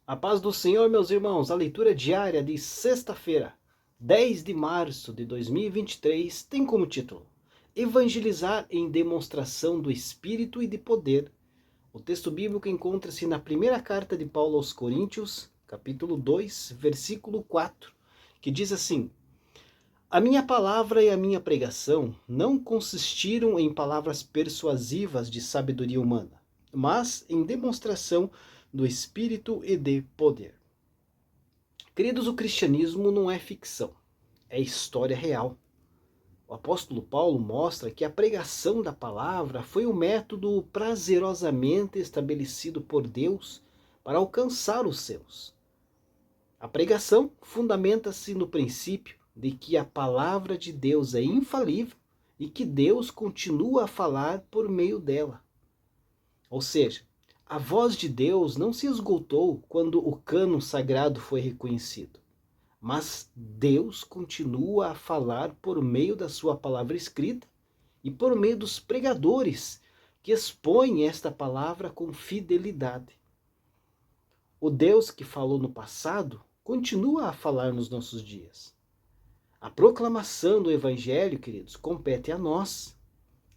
A paz do Senhor, meus irmãos, a leitura diária de sexta-feira, 10 de março de 2023, tem como título Evangelizar em demonstração do Espírito e de poder. O texto bíblico encontra-se na primeira carta de Paulo aos Coríntios, capítulo 2, versículo 4, que diz assim: A minha palavra e a minha pregação não consistiram em palavras persuasivas de sabedoria humana, mas em demonstração do Espírito e de poder. Queridos, o cristianismo não é ficção, é história real. O apóstolo Paulo mostra que a pregação da palavra foi o método prazerosamente estabelecido por Deus para alcançar os seus. A pregação fundamenta-se no princípio de que a palavra de Deus é infalível e que Deus continua a falar por meio dela. Ou seja, a voz de Deus não se esgotou quando o cânon sagrado foi reconhecido, mas Deus continua a falar por meio da sua palavra escrita e por meio dos pregadores que expõem esta palavra com fidelidade. O Deus que falou no passado continua a falar nos nossos dias. A proclamação do Evangelho, queridos, compete a nós.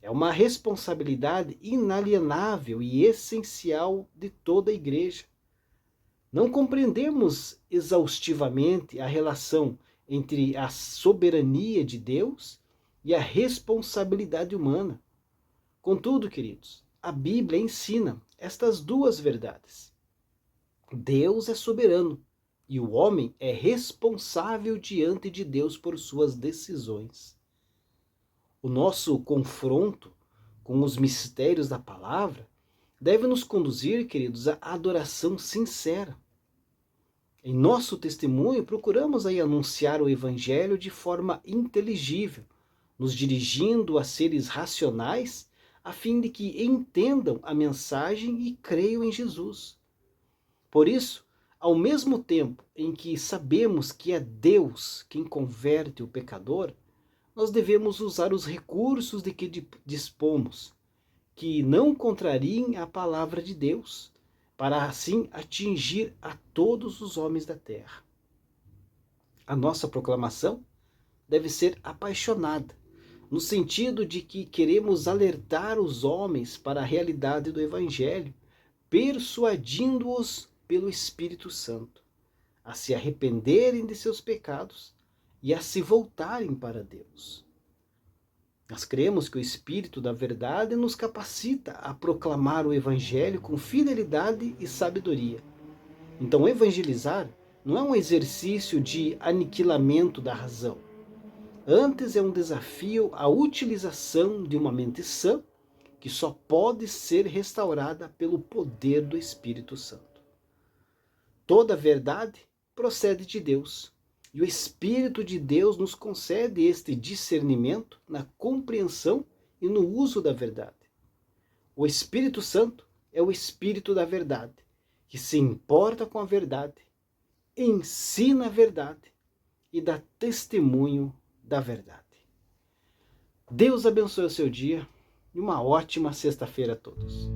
É uma responsabilidade inalienável e essencial de toda a igreja. Não compreendemos exaustivamente a relação entre a soberania de Deus e a responsabilidade humana. Contudo, queridos, a Bíblia ensina estas duas verdades. Deus é soberano e o homem é responsável diante de Deus por suas decisões. O nosso confronto com os mistérios da palavra deve nos conduzir, queridos, à adoração sincera. Em nosso testemunho, procuramos aí anunciar o Evangelho de forma inteligível, nos dirigindo a seres racionais, a fim de que entendam a mensagem e creiam em Jesus. Por isso, ao mesmo tempo em que sabemos que é Deus quem converte o pecador, nós devemos usar os recursos de que dispomos, que não contrariem a palavra de Deus, para assim atingir a todos os homens da terra. A nossa proclamação deve ser apaixonada, no sentido de que queremos alertar os homens para a realidade do Evangelho, persuadindo-os pelo Espírito Santo a se arrependerem de seus pecados e a se voltarem para Deus. Nós cremos que o Espírito da verdade nos capacita a proclamar o Evangelho com fidelidade e sabedoria. Então, evangelizar não é um exercício de aniquilamento da razão. Antes, é um desafio à utilização de uma mente sã que só pode ser restaurada pelo poder do Espírito Santo. Toda verdade procede de Deus. E o Espírito de Deus nos concede este discernimento na compreensão e no uso da verdade. O Espírito Santo é o Espírito da verdade, que se importa com a verdade, ensina a verdade e dá testemunho da verdade. Deus abençoe o seu dia e uma ótima sexta-feira a todos.